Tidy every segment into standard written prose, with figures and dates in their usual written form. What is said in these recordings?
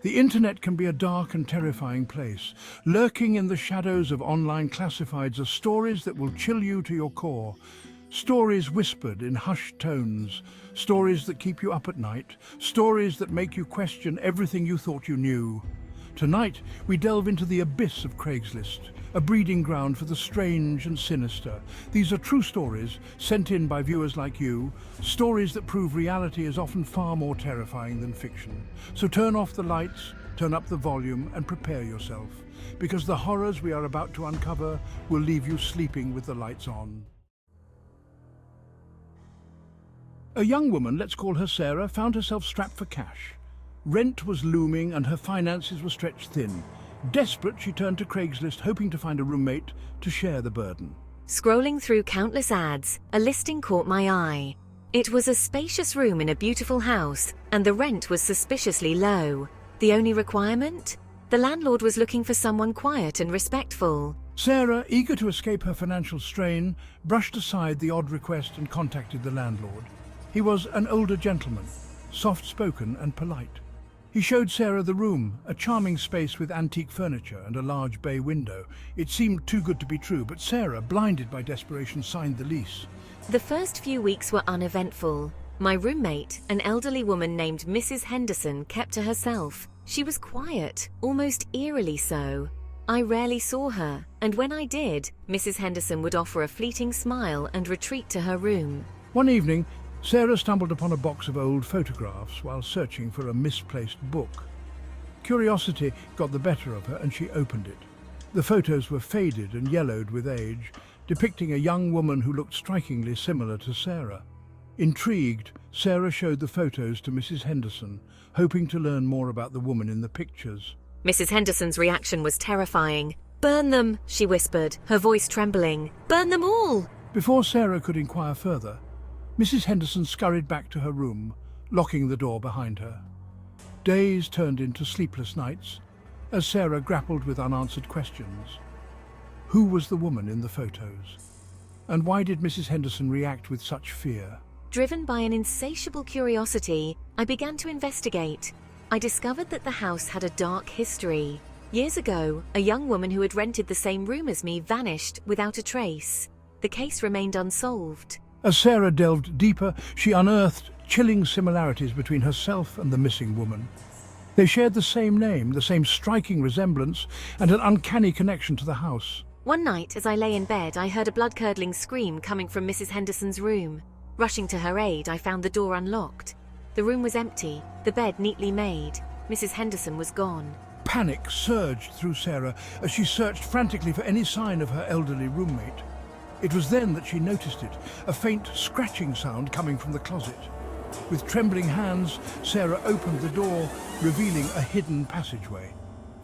The internet can be a dark and terrifying place. Lurking in the shadows of online classifieds are stories that will chill you to your core. Stories whispered in hushed tones. Stories that keep you up at night. Stories that make you question everything you thought you knew. Tonight, we delve into the abyss of Craigslist, a breeding ground for the strange and sinister. These are true stories sent in by viewers like you, stories that prove reality is often far more terrifying than fiction. So turn off the lights, turn up the volume, and prepare yourself, because the horrors we are about to uncover will leave you sleeping with the lights on. A young woman, let's call her Sarah, found herself strapped for cash. Rent was looming and her finances were stretched thin. Desperate, she turned to Craigslist, hoping to find a roommate to share the burden. Scrolling through countless ads, a listing caught my eye. It was a spacious room in a beautiful house, and the rent was suspiciously low. The only requirement? The landlord was looking for someone quiet and respectful. Sarah, eager to escape her financial strain, brushed aside the odd request and contacted the landlord. He was an older gentleman, soft-spoken and polite. He showed Sarah the room, a charming space with antique furniture and a large bay window. It seemed too good to be true, but Sarah, blinded by desperation, signed the lease. The first few weeks were uneventful. My roommate, an elderly woman named Mrs. Henderson, kept to herself. She was quiet, almost eerily so. I rarely saw her, and when I did, Mrs. Henderson would offer a fleeting smile and retreat to her room. One evening, Sarah stumbled upon a box of old photographs while searching for a misplaced book. Curiosity got the better of her and she opened it. The photos were faded and yellowed with age, depicting a young woman who looked strikingly similar to Sarah. Intrigued, Sarah showed the photos to Mrs. Henderson, hoping to learn more about the woman in the pictures. Mrs. Henderson's reaction was terrifying. "Burn them," she whispered, her voice trembling. "Burn them all!" Before Sarah could inquire further, Mrs. Henderson scurried back to her room, locking the door behind her. Days turned into sleepless nights as Sarah grappled with unanswered questions. Who was the woman in the photos? And why did Mrs. Henderson react with such fear? Driven by an insatiable curiosity, I began to investigate. I discovered that the house had a dark history. Years ago, a young woman who had rented the same room as me vanished without a trace. The case remained unsolved. As Sarah delved deeper, she unearthed chilling similarities between herself and the missing woman. They shared the same name, the same striking resemblance, and an uncanny connection to the house. One night, as I lay in bed, I heard a blood-curdling scream coming from Mrs. Henderson's room. Rushing to her aid, I found the door unlocked. The room was empty, the bed neatly made. Mrs. Henderson was gone. Panic surged through Sarah as she searched frantically for any sign of her elderly roommate. It was then that she noticed it, a faint scratching sound coming from the closet. With trembling hands, Sarah opened the door, revealing a hidden passageway.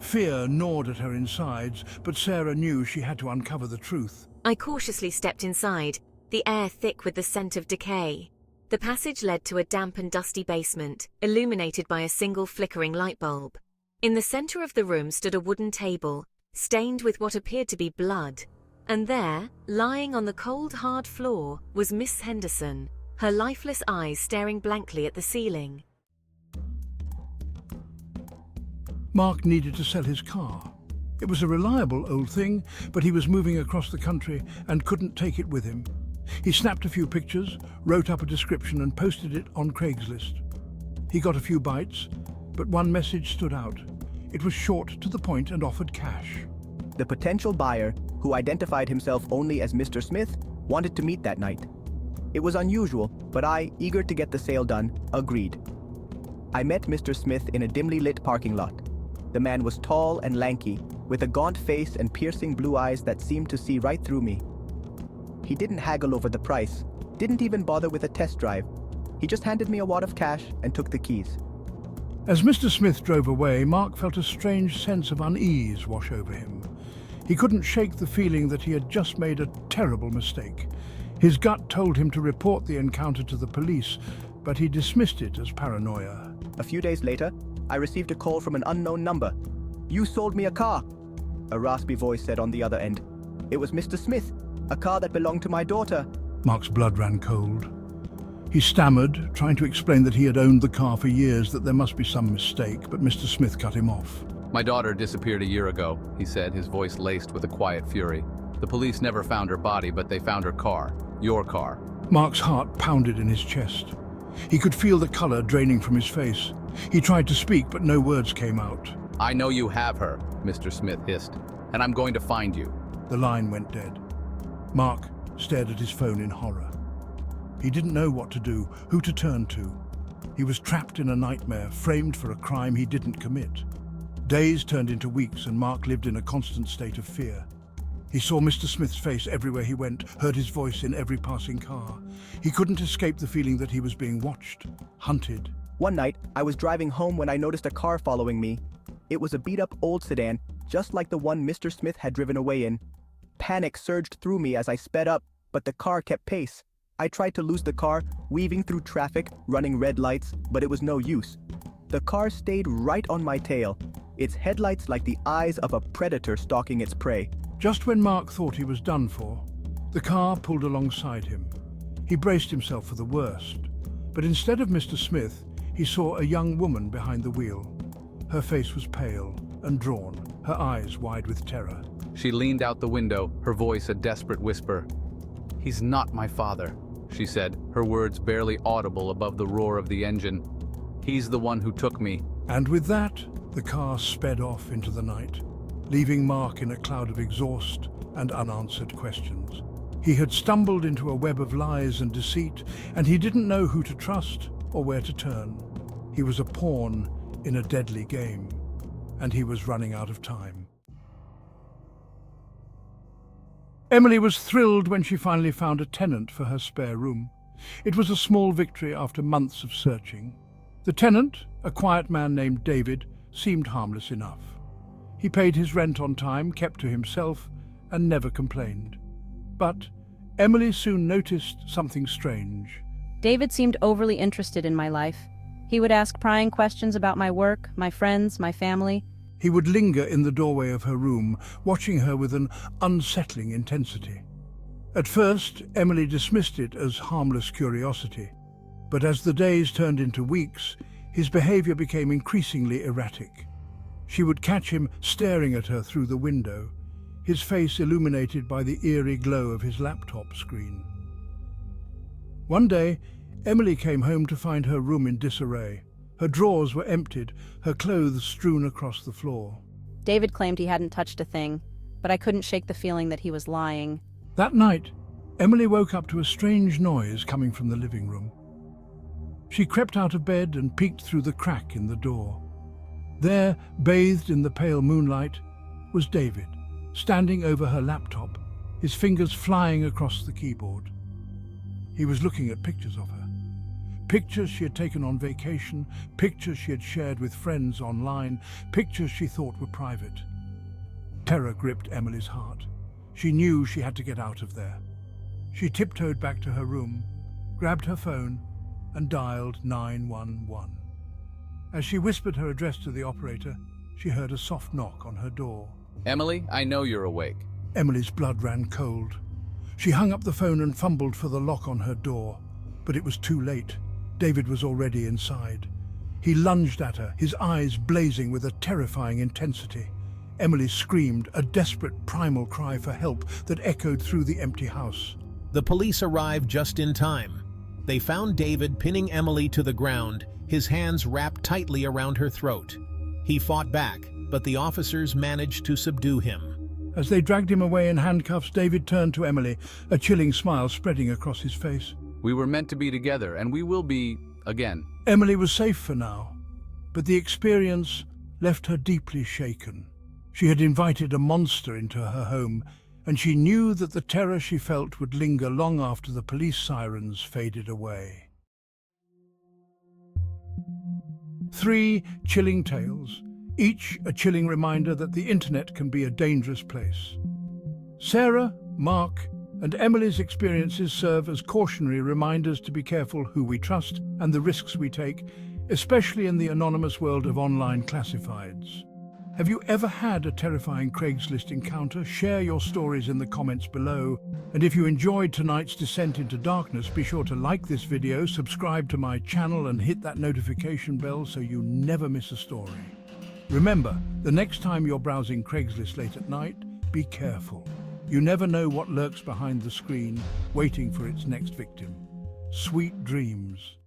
Fear gnawed at her insides, but Sarah knew she had to uncover the truth. I cautiously stepped inside, the air thick with the scent of decay. The passage led to a damp and dusty basement, illuminated by a single flickering light bulb. In the center of the room stood a wooden table, stained with what appeared to be blood. And there, lying on the cold, hard floor, was Miss Henderson, her lifeless eyes staring blankly at the ceiling. Mark needed to sell his car. It was a reliable old thing, but he was moving across the country and couldn't take it with him. He snapped a few pictures, wrote up a description and posted it on Craigslist. He got a few bites, but one message stood out. It was short, to the point, and offered cash. The potential buyer, who identified himself only as Mr. Smith, wanted to meet that night. It was unusual, but I, eager to get the sale done, agreed. I met Mr. Smith in a dimly lit parking lot. The man was tall and lanky, with a gaunt face and piercing blue eyes that seemed to see right through me. He didn't haggle over the price, didn't even bother with a test drive. He just handed me a wad of cash and took the keys. As Mr. Smith drove away, Mark felt a strange sense of unease wash over him. He couldn't shake the feeling that he had just made a terrible mistake. His gut told him to report the encounter to the police, but he dismissed it as paranoia. A few days later, I received a call from an unknown number. "You sold me a car," a raspy voice said on the other end. It was Mr. Smith, a car that belonged to my daughter. Mark's blood ran cold. He stammered, trying to explain that he had owned the car for years, that there must be some mistake, but Mr. Smith cut him off. My daughter disappeared a year ago, he said, his voice laced with a quiet fury. The police never found her body, but they found her car. Your car. Mark's heart pounded in his chest. He could feel the color draining from his face. He tried to speak, but no words came out. I know you have her, Mr. Smith hissed, and I'm going to find you. The line went dead. Mark stared at his phone in horror. He didn't know what to do, who to turn to. He was trapped in a nightmare, framed for a crime he didn't commit. Days turned into weeks, and Mark lived in a constant state of fear. He saw Mr. Smith's face everywhere he went, heard his voice in every passing car. He couldn't escape the feeling that he was being watched, hunted. One night, I was driving home when I noticed a car following me. It was a beat-up old sedan, just like the one Mr. Smith had driven away in. Panic surged through me as I sped up, but the car kept pace. I tried to lose the car, weaving through traffic, running red lights, but it was no use. The car stayed right on my tail, its headlights like the eyes of a predator stalking its prey. Just when Mark thought he was done for, the car pulled alongside him. He braced himself for the worst, but instead of Mr. Smith, he saw a young woman behind the wheel. Her face was pale and drawn, her eyes wide with terror. She leaned out the window, her voice a desperate whisper. He's not my father, she said, her words barely audible above the roar of the engine. He's the one who took me. And with that, the car sped off into the night, leaving Mark in a cloud of exhaust and unanswered questions. He had stumbled into a web of lies and deceit, and he didn't know who to trust or where to turn. He was a pawn in a deadly game, and he was running out of time. Emily was thrilled when she finally found a tenant for her spare room. It was a small victory after months of searching. The tenant, a quiet man named David, seemed harmless enough. He paid his rent on time, kept to himself, and never complained. But Emily soon noticed something strange. David seemed overly interested in my life. He would ask prying questions about my work, my friends, my family. He would linger in the doorway of her room, watching her with an unsettling intensity. At first, Emily dismissed it as harmless curiosity, but as the days turned into weeks, his behavior became increasingly erratic. She would catch him staring at her through the window, his face illuminated by the eerie glow of his laptop screen. One day, Emily came home to find her room in disarray. Her drawers were emptied, her clothes strewn across the floor. David claimed he hadn't touched a thing, but I couldn't shake the feeling that he was lying. That night, Emily woke up to a strange noise coming from the living room. She crept out of bed and peeked through the crack in the door. There, bathed in the pale moonlight, was David, standing over her laptop, his fingers flying across the keyboard. He was looking at pictures of her. Pictures she had taken on vacation, pictures she had shared with friends online, pictures she thought were private. Terror gripped Emily's heart. She knew she had to get out of there. She tiptoed back to her room, grabbed her phone, and dialed 911. As she whispered her address to the operator, she heard a soft knock on her door. Emily, I know you're awake. Emily's blood ran cold. She hung up the phone and fumbled for the lock on her door, but it was too late. David was already inside. He lunged at her, his eyes blazing with a terrifying intensity. Emily screamed, a desperate primal cry for help that echoed through the empty house. The police arrived just in time. They found David pinning Emily to the ground, his hands wrapped tightly around her throat. He fought back, but the officers managed to subdue him. As they dragged him away in handcuffs, David turned to Emily, a chilling smile spreading across his face. We were meant to be together, and we will be again. Emily was safe for now, but the experience left her deeply shaken. She had invited a monster into her home, and she knew that the terror she felt would linger long after the police sirens faded away. 3 chilling tales, each a chilling reminder that the internet can be a dangerous place. Sarah, Mark, and Emily's experiences serve as cautionary reminders to be careful who we trust and the risks we take, especially in the anonymous world of online classifieds. Have you ever had a terrifying Craigslist encounter? Share your stories in the comments below. And if you enjoyed tonight's descent into darkness, be sure to like this video, subscribe to my channel and hit that notification bell so you never miss a story. Remember, the next time you're browsing Craigslist late at night, be careful. You never know what lurks behind the screen, waiting for its next victim. Sweet dreams.